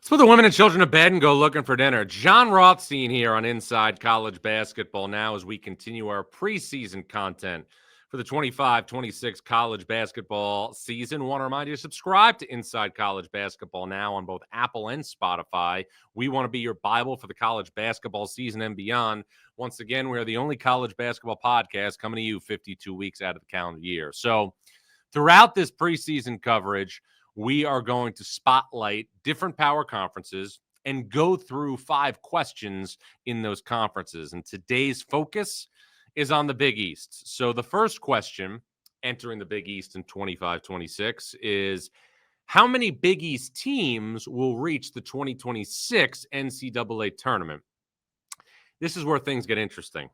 Let's put the women and children to bed and go looking for dinner. John Rothstein here on Inside College Basketball now as we continue our preseason content for the 25-26 college basketball season. I want to remind you to subscribe to Inside College Basketball now on both Apple and Spotify. We want to be your Bible for the college basketball season and beyond. Once again, we are the only college basketball podcast coming to you 52 weeks out of the calendar year. So throughout this preseason coverage, we are going to spotlight different power conferences and go through 5 questions in those conferences. And today's focus is on the Big East. So the first question entering the Big East in 25-26 is, how many Big East teams will reach the 2026 NCAA tournament? This is where things get interesting.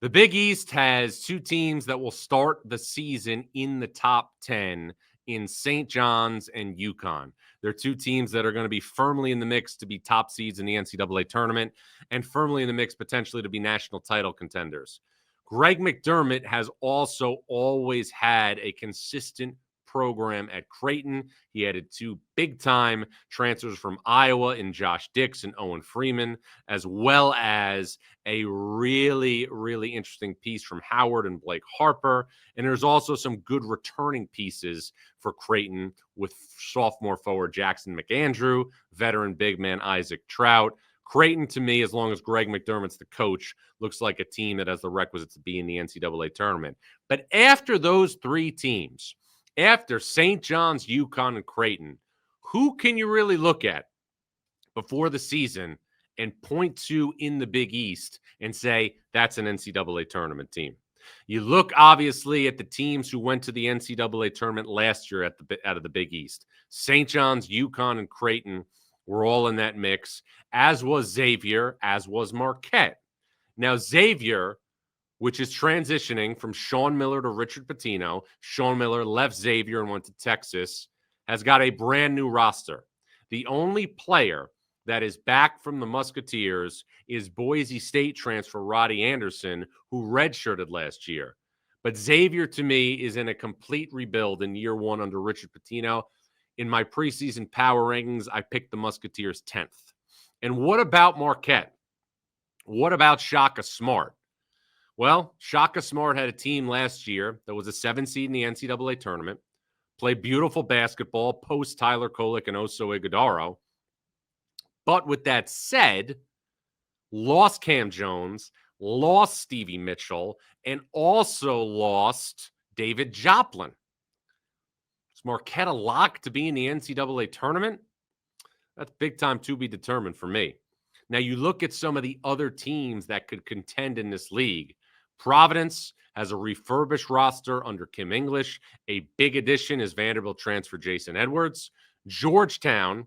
The Big East has 2 teams that will start the season in the top 10 in St. John's and UConn. They're 2 teams that are going to be firmly in the mix to be top seeds in the NCAA tournament and firmly in the mix potentially to be national title contenders. Greg McDermott has also always had a consistent program at Creighton. He added 2 big-time transfers from Iowa in Josh Dix and Owen Freeman, as well as a really, really interesting piece from Howard and Blake Harper. And there's also some good returning pieces for Creighton with sophomore forward Jackson McAndrew, veteran big man Isaac Trout. Creighton, to me, as long as Greg McDermott's the coach, looks like a team that has the requisites to be in the NCAA tournament. But after those 3 teams, after St. John's, UConn, and Creighton, who can you really look at before the season and point to in the Big East and say that's an NCAA tournament team? You look, obviously, at the teams who went to the NCAA tournament last year out of the Big East. St. John's, UConn, and Creighton were all in that mix, as was Xavier, as was Marquette. Now, Xavier, which is transitioning from Sean Miller to Richard Pitino. Sean Miller left Xavier and went to Texas, has got a brand new roster. The only player that is back from the Musketeers is Boise State transfer Roddy Anderson, who redshirted last year. But Xavier, to me, is in a complete rebuild in year 1 under Richard Pitino. In my preseason power rankings, I picked the Musketeers 10th. And what about Marquette? What about Shaka Smart? Well, Shaka Smart had a team last year that was a 7 seed in the NCAA tournament, played beautiful basketball post Tyler Kolek and Oso Ighodaro. But with that said, lost Cam Jones, lost Stevie Mitchell, and also lost David Joplin. Is Marquette a lock to be in the NCAA tournament? That's big time to be determined for me. Now, you look at some of the other teams that could contend in this league. Providence has a refurbished roster under Kim English. A big addition is Vanderbilt transfer Jason Edwards. Georgetown,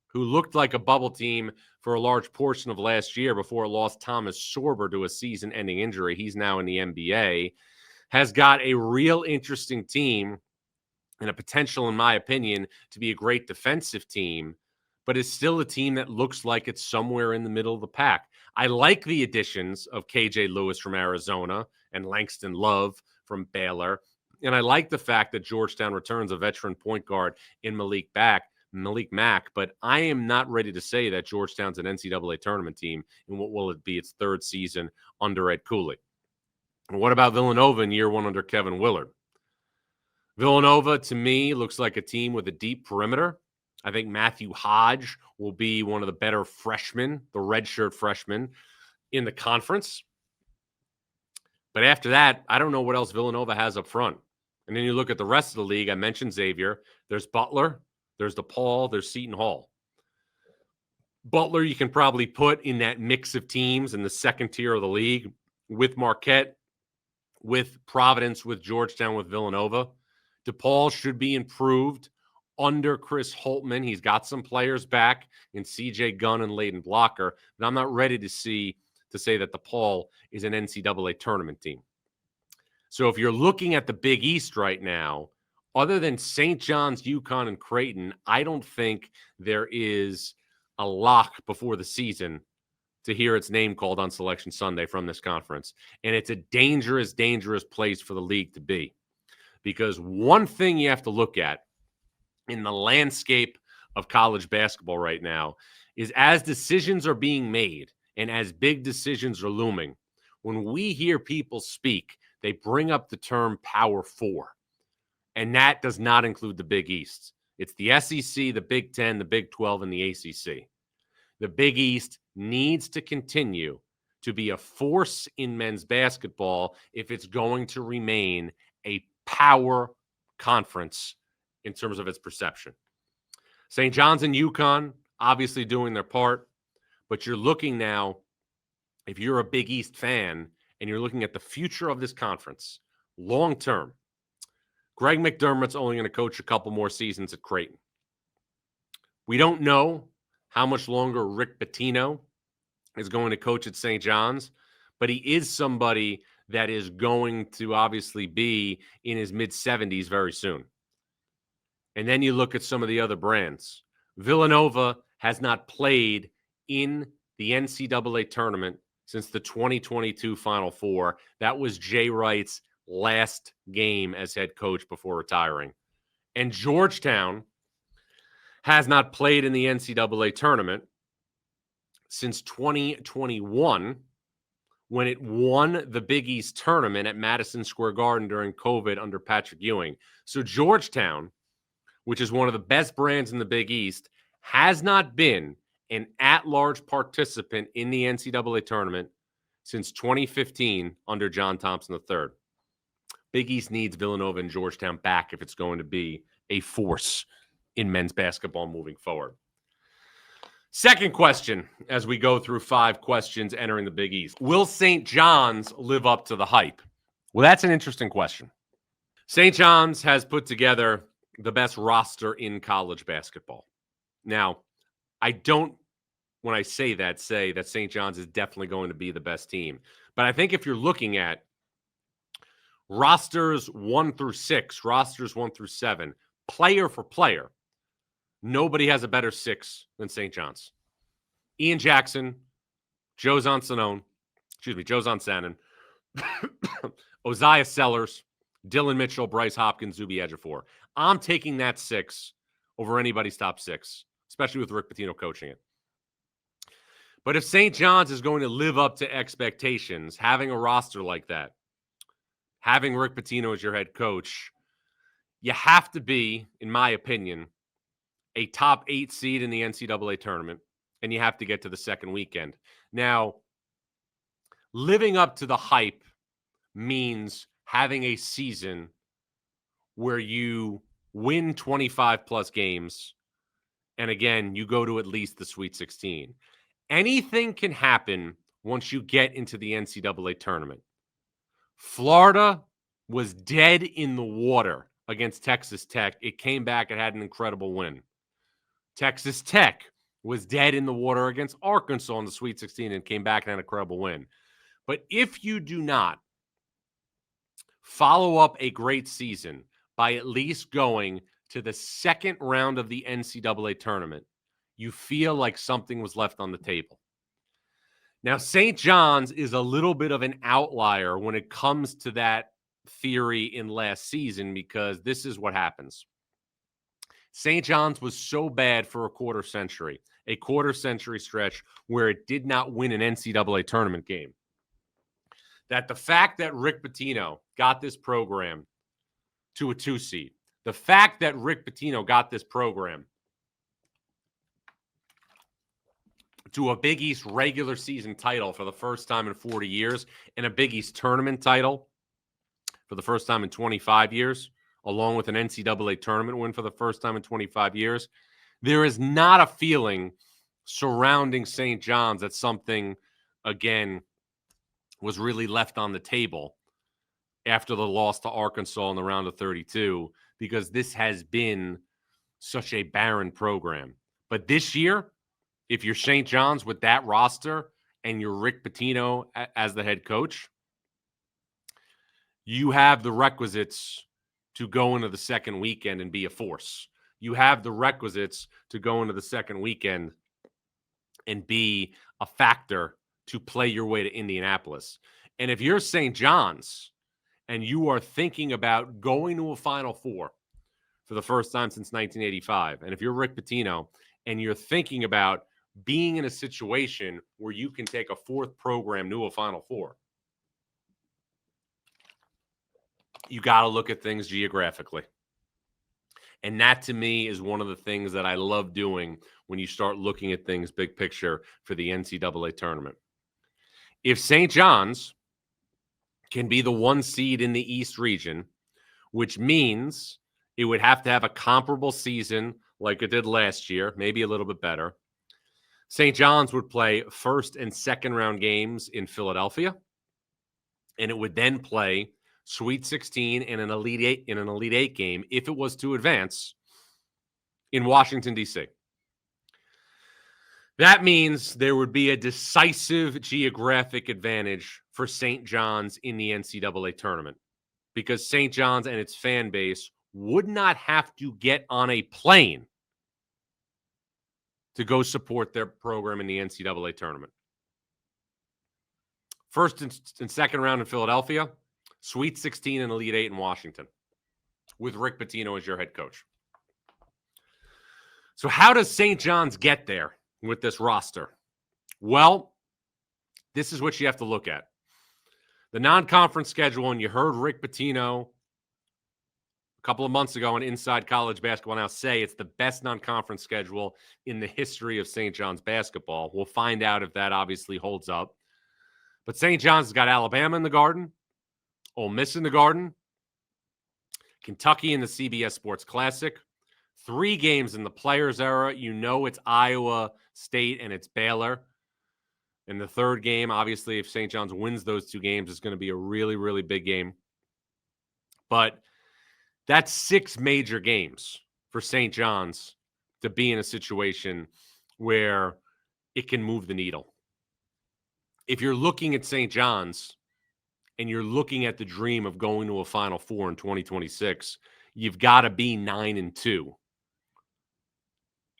who looked like a bubble team for a large portion of last year before it lost Thomas Sorber to a season-ending injury, he's now in the NBA, has got a real interesting team and a potential, in my opinion, to be a great defensive team, but is still a team that looks like it's somewhere in the middle of the pack. I like the additions of KJ Lewis from Arizona and Langston Love from Baylor. And I like the fact that Georgetown returns a veteran point guard in Malik Mack, but I am not ready to say that Georgetown's an NCAA tournament team in what will it be its 3rd season under Ed Cooley. And what about Villanova in year 1 under Kevin Willard? Villanova, to me, looks like a team with a deep perimeter. I think Matthew Hodge will be one of the better freshmen, the redshirt freshman, in the conference. But after that, I don't know what else Villanova has up front. And then you look at the rest of the league. I mentioned Xavier. There's Butler. There's DePaul. There's Seton Hall. Butler you can probably put in that mix of teams in the 2nd tier of the league with Marquette, with Providence, with Georgetown, with Villanova. DePaul should be improved under Chris Holtman. He's got some players back in CJ Gunn and Layden Blocker, but I'm not ready to say that DePaul is an NCAA tournament team. So if you're looking at the Big East right now, other than St. John's, UConn, and Creighton, I don't think there is a lock before the season to hear its name called on Selection Sunday from this conference. And it's a dangerous, dangerous place for the league to be. Because one thing you have to look at in the landscape of college basketball right now is as decisions are being made and as big decisions are looming, when we hear people speak, they bring up the term Power Four. And that does not include the Big East. It's the SEC, the Big Ten, the Big 12, and the ACC. The Big East needs to continue to be a force in men's basketball if it's going to remain a power conference in terms of its perception. St. John's and UConn obviously doing their part, but you're looking now, if you're a Big East fan and you're looking at the future of this conference, long term, Greg McDermott's only going to coach a couple more seasons at Creighton. We don't know how much longer Rick Pitino is going to coach at St. John's, but he is somebody that is going to obviously be in his mid-70s very soon. And then you look at some of the other brands. Villanova has not played in the NCAA tournament since the 2022 Final Four. That was Jay Wright's last game as head coach before retiring. And Georgetown has not played in the NCAA tournament since 2021 when it won the Big East tournament at Madison Square Garden during COVID under Patrick Ewing. So Georgetown, which is one of the best brands in the Big East, has not been an at-large participant in the NCAA tournament since 2015 under John Thompson III. Big East needs Villanova and Georgetown back if it's going to be a force in men's basketball moving forward. Second question, as we go through 5 questions entering the Big East. Will St. John's live up to the hype? Well, that's an interesting question. St. John's has put together the best roster in college basketball. Now, I don't, when I say that St. John's is definitely going to be the best team. But I think if you're looking at rosters 1 through 6, rosters 1 through 7, player for player, nobody has a better 6 than St. John's. Ian Jackson, Joe Zansanon, Oziah Sellers, Dylan Mitchell, Bryce Hopkins, Zuby Ejiofor. I'm taking that 6 over anybody's top 6, especially with Rick Pitino coaching it. But if St. John's is going to live up to expectations, having a roster like that, having Rick Pitino as your head coach, you have to be, in my opinion, a top 8 seed in the NCAA tournament, and you have to get to the second weekend. Now, living up to the hype means having a season where you win 25-plus games, and again, you go to at least the Sweet 16. Anything can happen once you get into the NCAA tournament. Florida was dead in the water against Texas Tech. It came back and had an incredible win. Texas Tech was dead in the water against Arkansas in the Sweet 16 and came back and had an incredible win. But if you do not follow up a great season by at least going to the second round of the NCAA tournament, you feel like something was left on the table. Now, St. John's is a little bit of an outlier when it comes to that theory in last season because this is what happens. St. John's was so bad for a quarter century stretch where it did not win an NCAA tournament game, that the fact that Rick Pitino got this program to a 2 seed, the fact that Rick Pitino got this program to a Big East regular season title for the first time in 40 years and a Big East tournament title for the first time in 25 years, along with an NCAA tournament win for the first time in 25 years, there is not a feeling surrounding St. John's that something, again, was really left on the table after the loss to Arkansas in the round of 32, because this has been such a barren program. But this year, if you're St. John's with that roster and you're Rick Pitino as the head coach, you have the requisites to go into the second weekend and be a force. You have the requisites to go into the second weekend and be a factor to play your way to Indianapolis. And if you're St. John's and you are thinking about going to a Final Four for the first time since 1985. And if you're Rick Pitino and you're thinking about being in a situation where you can take a fourth program to a Final Four, you got to look at things geographically. And that, to me, is one of the things that I love doing when you start looking at things big picture for the NCAA tournament. If St. John's can be the 1 seed in the East region, which means it would have to have a comparable season like it did last year, maybe a little bit better. St. John's would play first and second round games in Philadelphia, and it would then play Sweet 16 and an Elite Eight game if it was to advance in Washington, D.C. That means there would be a decisive geographic advantage for St. John's in the NCAA tournament because St. John's and its fan base would not have to get on a plane to go support their program in the NCAA tournament. First and second round in Philadelphia, Sweet 16 and Elite 8 in Washington, with Rick Pitino as your head coach. So how does St. John's get there with this roster? Well, this is what you have to look at. The non-conference schedule, and you heard Rick Pitino a couple of months ago on Inside College Basketball Now say it's the best non-conference schedule in the history of St. John's basketball. We'll find out if that obviously holds up. But St. John's has got Alabama in the Garden, Ole Miss in the Garden, Kentucky in the CBS Sports Classic, 3 games in the Players Era. You know it's Iowa State and it's Baylor. And the third game, obviously, if St. John's wins those 2 games, it's going to be a really, really big game. But that's 6 major games for St. John's to be in a situation where it can move the needle. If you're looking at St. John's and you're looking at the dream of going to a Final Four in 2026, you've got to be 9-2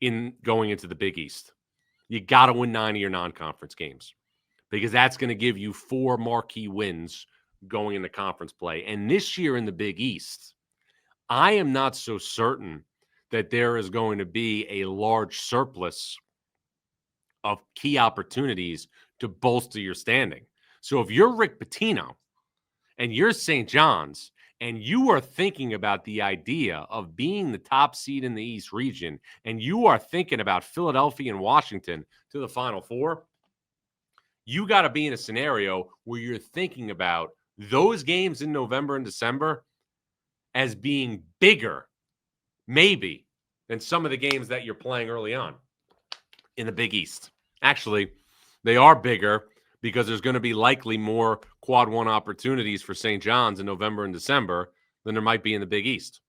in going into the Big East. You got to win 9 of your non-conference games because that's going to give you 4 marquee wins going into conference play. And this year in the Big East, I am not so certain that there is going to be a large surplus of key opportunities to bolster your standing. So if you're Rick Pitino and you're St. John's and you are thinking about the idea of being the top seed in the East region and you are thinking about Philadelphia and Washington to the Final Four, you got to be in a scenario where you're thinking about those games in November and December as being bigger, maybe, than some of the games that you're playing early on in the Big East. Actually, they are bigger because there's going to be likely more Quad 1 opportunities for St. John's in November and December than there might be in the Big East.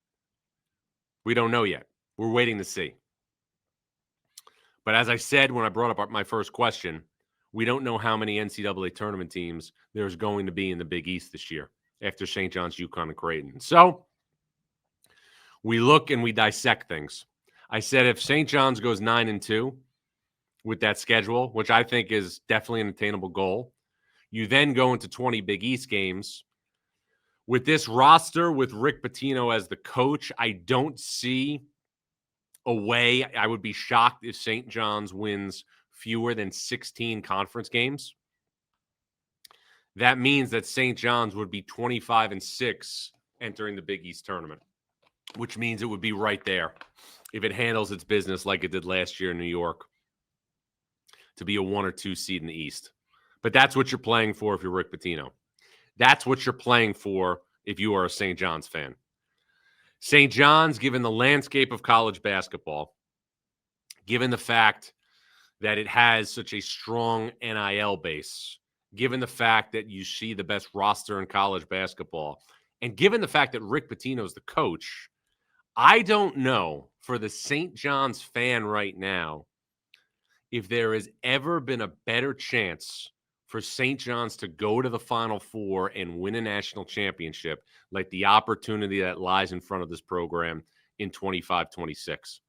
We don't know yet. We're waiting to see. But as I said when I brought up my first question, we don't know how many NCAA tournament teams there's going to be in the Big East this year after St. John's, UConn, and Creighton. So we look and we dissect things. I said if St. John's goes 9-2 with that schedule, which I think is definitely an attainable goal, you then go into 20 Big East games. With this roster, with Rick Pitino as the coach, I don't see a way. I would be shocked if St. John's wins fewer than 16 conference games. That means that St. John's would be 25-6 entering the Big East tournament, which means it would be right there if it handles its business like it did last year in New York to be a 1 or 2 seed in the East. But that's what you're playing for if you're Rick Pitino. That's what you're playing for if you are a St. John's fan. St. John's, given the landscape of college basketball, given the fact that it has such a strong NIL base, given the fact that you see the best roster in college basketball, and given the fact that Rick Pitino is the coach, I don't know for the St. John's fan right now if there has ever been a better chance for St. John's to go to the Final Four and win a national championship like the opportunity that lies in front of this program in 25-26.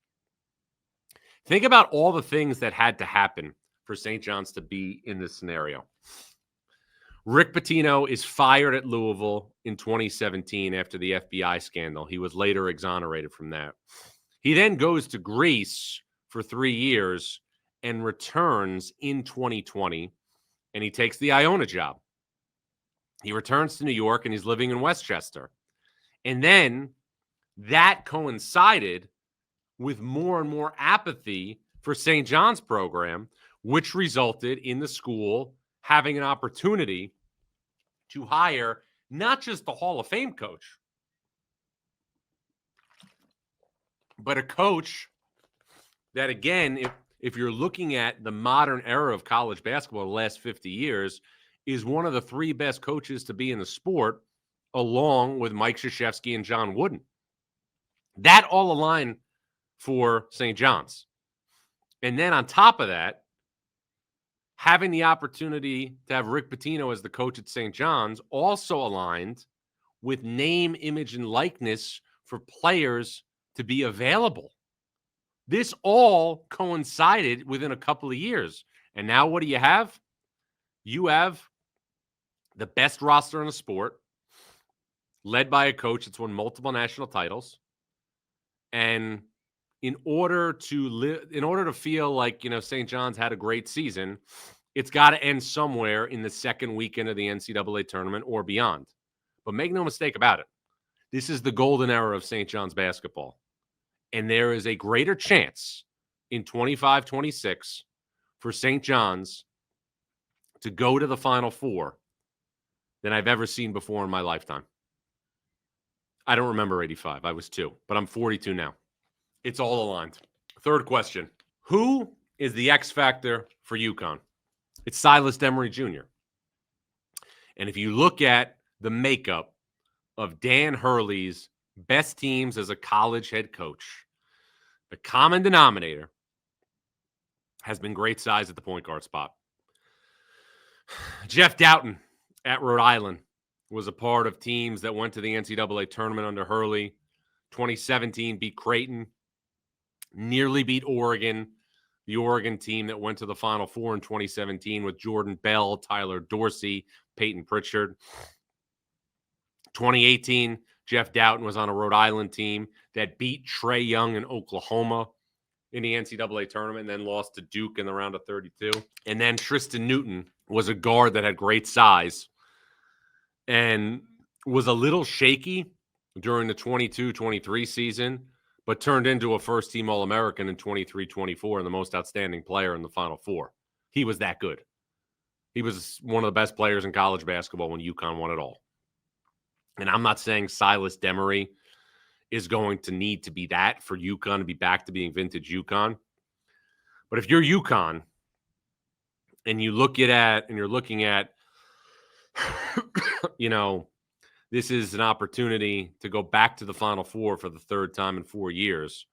Think about all the things that had to happen for St. John's to be in this scenario. Rick Pitino is fired at Louisville in 2017 after the FBI scandal. He was later exonerated from that. He then goes to Greece for 3 years and returns in 2020, and he takes the Iona job. He returns to New York, and he's living in Westchester. And then that coincided with more and more apathy for St. John's program, which resulted in the school having an opportunity to hire not just the Hall of Fame coach, but a coach that, again, if you're looking at the modern era of college basketball, the last 50 years, is one of the 3 best coaches to be in the sport, along with Mike Krzyzewski and John Wooden. That all aligned for St. John's. And then on top of that, having the opportunity to have Rick Pitino as the coach at St. John's also aligned with name, image, and likeness for players to be available. This all coincided within a couple of years. And now what do you have? You have the best roster in the sport, led by a coach that's won multiple national titles. And in order to feel like, St. John's had a great season, it's got to end somewhere in the second weekend of the NCAA tournament or beyond. But make no mistake about it. This is the golden era of St. John's basketball. And there is a greater chance in 25-26 for St. John's to go to the Final Four than I've ever seen before in my lifetime. I don't remember 85. I was 2, but I'm 42 now. It's all aligned. Third question. Who is the X factor for UConn? It's Silas Demery Jr. And if you look at the makeup of Dan Hurley's best teams as a college head coach, the common denominator has been great size at the point guard spot. Jeff Doughton at Rhode Island was a part of teams that went to the NCAA tournament under Hurley. 2017 beat Creighton, nearly beat Oregon, the Oregon team that went to the Final Four in 2017 with Jordan Bell, Tyler Dorsey, Peyton Pritchard. 2018, Jeff Doughton was on a Rhode Island team that beat Trae Young in Oklahoma in the NCAA tournament and then lost to Duke in the round of 32. And then Tristan Newton was a guard that had great size and was a little shaky during the 22-23 season, but turned into a first-team All-American in 23-24 and the most outstanding player in the Final Four. He was that good. He was one of the best players in college basketball when UConn won it all. And I'm not saying Silas Demery is going to need to be that for UConn to be back to being vintage UConn. But if you're UConn and you're looking at, this is an opportunity to go back to the Final Four for the third time in 4 years.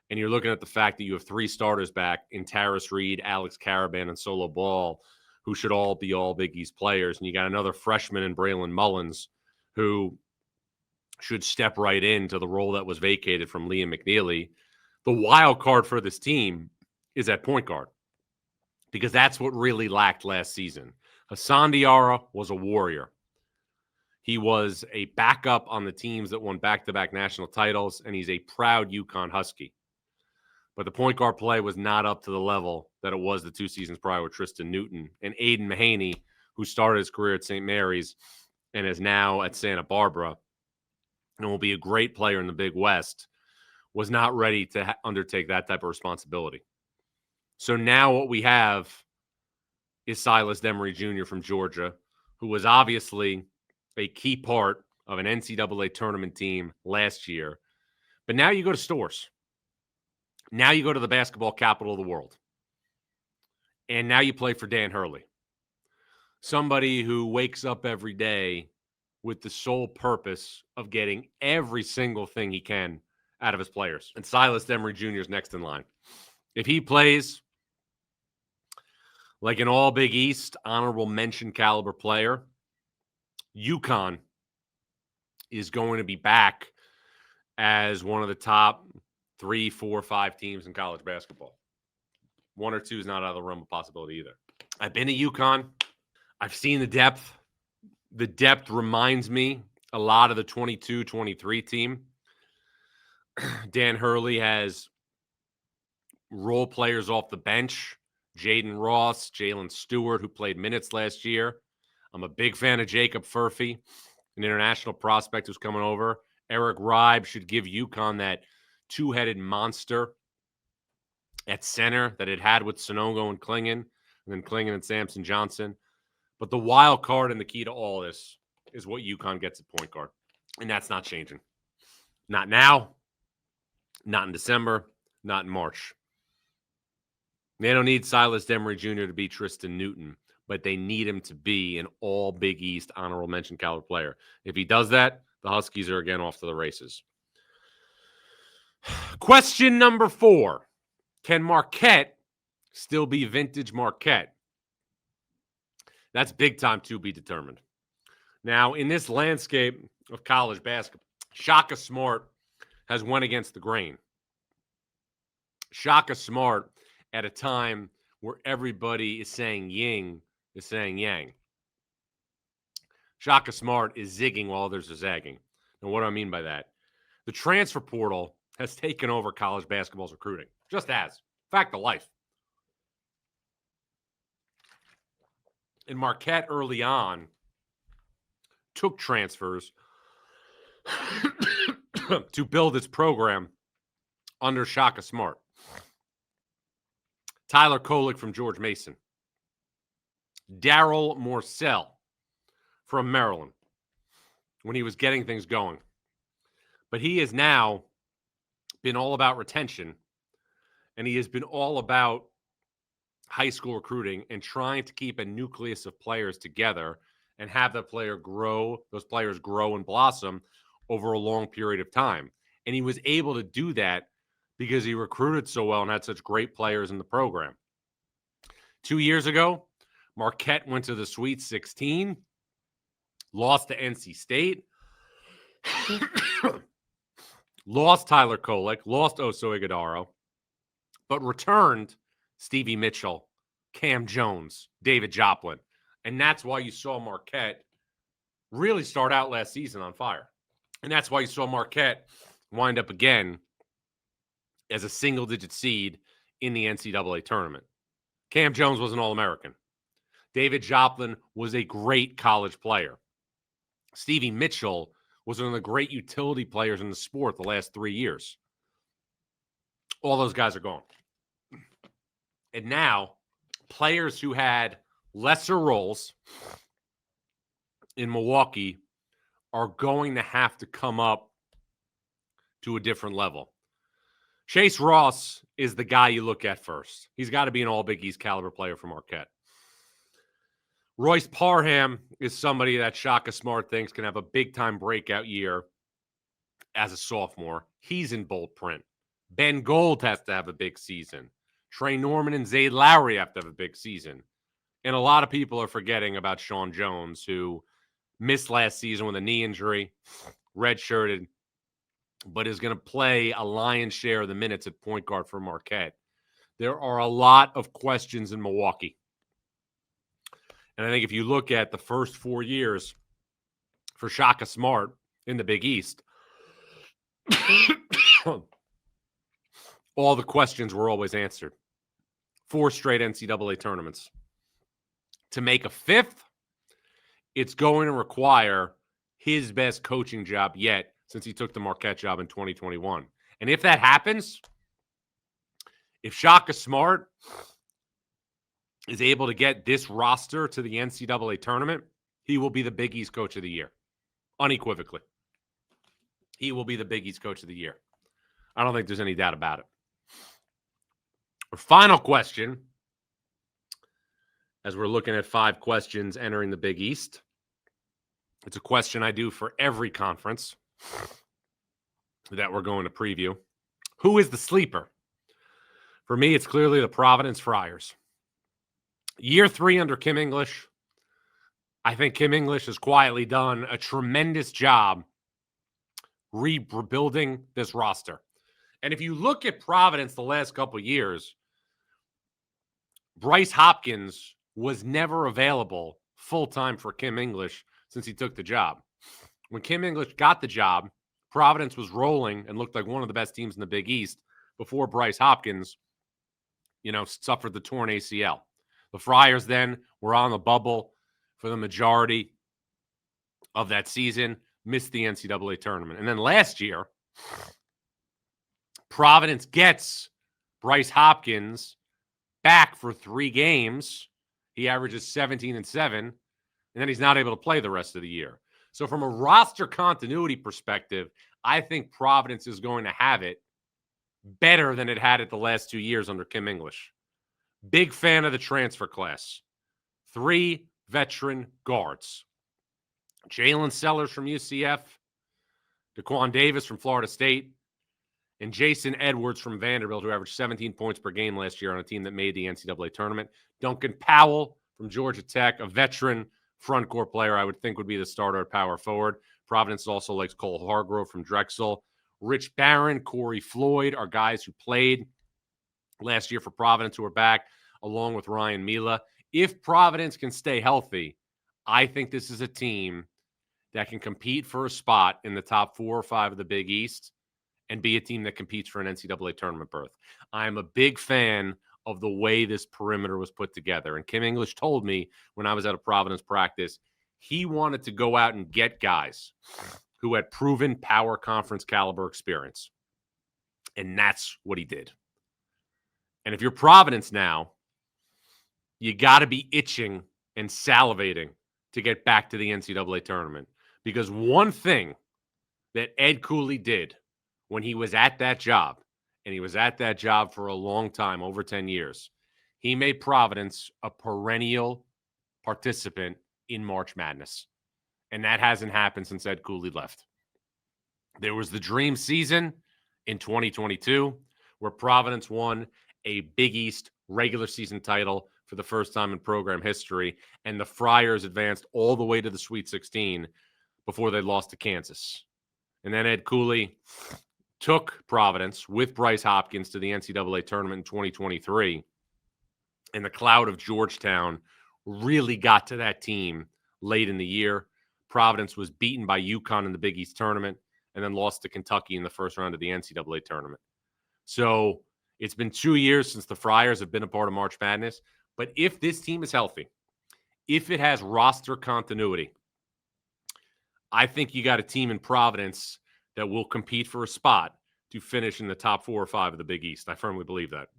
And you're looking at the fact that you have 3 starters back in Taris Reed, Alex Caravan, and Solo Ball, who should all be all Big East players. And you got another freshman in Braylon Mullins, who should step right into the role that was vacated from Liam McNeely. The wild card for this team is at point guard, because that's what really lacked last season. Hassan Diarra was a warrior. He was a backup on the teams that won back-to-back national titles, and he's a proud UConn Husky. But the point guard play was not up to the level that it was the 2 seasons prior with Tristan Newton. And Aiden Mahaney, who started his career at St. Mary's and is now at Santa Barbara and will be a great player in the Big West, was not ready to undertake that type of responsibility. So now what we have is Silas Demery Jr. from Georgia, who was obviously a key part of an NCAA tournament team last year. But now you go to Storrs. Now you go to the basketball capital of the world. And now you play for Dan Hurley, somebody who wakes up every day with the sole purpose of getting every single thing he can out of his players. And Silas Demery Jr. is next in line. If he plays like an all Big East honorable mention caliber player, UConn is going to be back as one of the top 3, 4, 5 teams in college basketball. 1 or 2 is not out of the realm of possibility either. I've been to UConn. I've seen the depth. The depth reminds me a lot of the 22-23 team. Dan Hurley has role players off the bench. Jaden Ross, Jalen Stewart, who played minutes last year. I'm a big fan of Jacob Furphy, an international prospect who's coming over. Eric Ribe should give UConn that two-headed monster at center that it had with Sonogo and Klingon, and then Klingon and Samson Johnson. But the wild card and the key to all this is what UConn gets at point guard. And that's not changing. Not now, not in December, not in March. They don't need Silas Demery Jr. to be Tristan Newton, but they need him to be an all Big East honorable mention caliber player. If he does that, the Huskies are again off to the races. Question number 4. Can Marquette still be vintage Marquette? That's big time to be determined. Now, in this landscape of college basketball, Shaka Smart has went against the grain. Shaka Smart, at a time where everybody is saying yin, is saying yang. Shaka Smart is zigging while others are zagging. And what do I mean by that? The transfer portal has taken over college basketball's recruiting. Just as. Fact of life. And Marquette early on took transfers to build its program under Shaka Smart. Tyler Kolek from George Mason. Darryl Morsell from Maryland when he was getting things going. But he has now been all about retention, and he has been all about high school recruiting and trying to keep a nucleus of players together and have those players grow and blossom over a long period of time. And he was able to do that because he recruited so well and had such great players in the program. 2 years ago, Marquette went to the Sweet 16, lost to NC State, lost Tyler Kolek, lost Oso Ighodaro, but returned Stevie Mitchell, Cam Jones, David Joplin. And that's why you saw Marquette really start out last season on fire. And that's why you saw Marquette wind up again as a single-digit seed in the NCAA tournament. Cam Jones was an All-American. David Joplin was a great college player. Stevie Mitchell was one of the great utility players in the sport the last 3 years. All those guys are gone. And now, players who had lesser roles in Milwaukee are going to have to come up to a different level. Chase Ross is the guy you look at first. He's got to be an all Big East caliber player for Marquette. Royce Parham is somebody that Shaka Smart thinks can have a big-time breakout year as a sophomore. He's in bold print. Ben Gold has to have a big season. Trey Norman and Zayd Lowry have to have a big season. And a lot of people are forgetting about Sean Jones, who missed last season with a knee injury, redshirted, but is going to play a lion's share of the minutes at point guard for Marquette. There are a lot of questions in Milwaukee. And I think if you look at the first 4 years for Shaka Smart in the Big East, all the questions were always answered. 4 straight NCAA tournaments. To make a 5th, it's going to require his best coaching job yet since he took the Marquette job in 2021. And if that happens, if Shaka Smart is able to get this roster to the NCAA tournament, he will be the Big East Coach of the Year. Unequivocally. He will be the Big East Coach of the Year. I don't think there's any doubt about it. Our final question, as we're looking at 5 questions entering the Big East. It's a question I do for every conference that we're going to preview. Who is the sleeper? For me, it's clearly the Providence Friars. Year 3 under Kim English. I think Kim English has quietly done a tremendous job rebuilding this roster. And if you look at Providence the last couple of years, Bryce Hopkins was never available full-time for Kim English since he took the job. When Kim English got the job, Providence was rolling and looked like one of the best teams in the Big East before Bryce Hopkins, suffered the torn ACL. The Friars then were on the bubble for the majority of that season, missed the NCAA tournament. And then last year, Providence gets Bryce Hopkins back for 3 games. He averages 17 and 7, and then he's not able to play the rest of the year. So from a roster continuity perspective, I think Providence is going to have it better than it had it the last 2 years under Kim English. Big fan of the transfer class. 3 veteran guards. Jalen Sellers from UCF, Daquan Davis from Florida State, and Jason Edwards from Vanderbilt, who averaged 17 points per game last year on a team that made the NCAA tournament. Duncan Powell from Georgia Tech, a veteran front court player I would think would be the starter at power forward. Providence also likes Cole Hargrove from Drexel. Rich Barron, Corey Floyd are guys who played last year for Providence who are back, along with Ryan Mila. If Providence can stay healthy, I think this is a team that can compete for a spot in the top 4 or 5 of the Big East and be a team that competes for an NCAA tournament berth. I'm a big fan of the way this perimeter was put together. And Kim English told me when I was at a Providence practice, he wanted to go out and get guys who had proven power conference caliber experience. And that's what he did. And if you're Providence now, you got to be itching and salivating to get back to the NCAA tournament. Because one thing that Ed Cooley did when he was at that job, and he was at that job for a long time, over 10 years, he made Providence a perennial participant in March Madness. And that hasn't happened since Ed Cooley left. There was the dream season in 2022 where Providence won a Big East regular season title for the first time in program history, and the Friars advanced all the way to the Sweet 16 before they lost to Kansas. And then Ed Cooley took Providence with Bryce Hopkins to the NCAA tournament in 2023, and the cloud of Georgetown really got to that team late in the year. Providence was beaten by UConn in the Big East tournament and then lost to Kentucky in the first round of the NCAA tournament. So it's been 2 years since the Friars have been a part of March Madness. But if this team is healthy, if it has roster continuity, I think you got a team in Providence that will compete for a spot to finish in the top 4 or 5 of the Big East. I firmly believe that.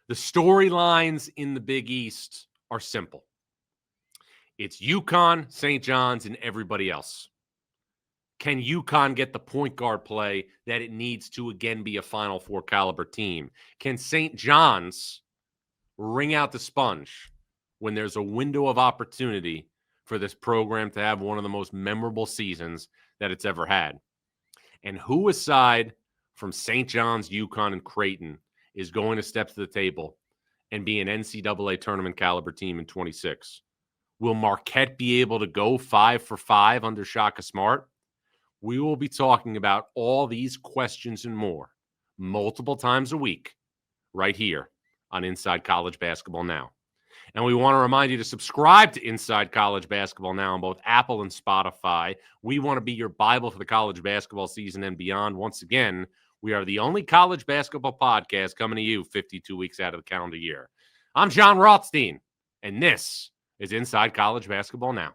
The storylines in the Big East are simple. It's UConn, St. John's, and everybody else. Can UConn get the point guard play that it needs to again be a Final Four caliber team? Can St. John's wring out the sponge when there's a window of opportunity for this program to have one of the most memorable seasons that it's ever had? And who, aside from St. John's, UConn, and Creighton, is going to step to the table and be an NCAA tournament caliber team in 26? Will Marquette be able to go 5 for 5 under Shaka Smart? We will be talking about all these questions and more multiple times a week right here on Inside College Basketball Now. And we want to remind you to subscribe to Inside College Basketball Now on both Apple and Spotify. We want to be your Bible for the college basketball season and beyond. Once again, we are the only college basketball podcast coming to you 52 weeks out of the calendar year. I'm John Rothstein, and this is Inside College Basketball Now.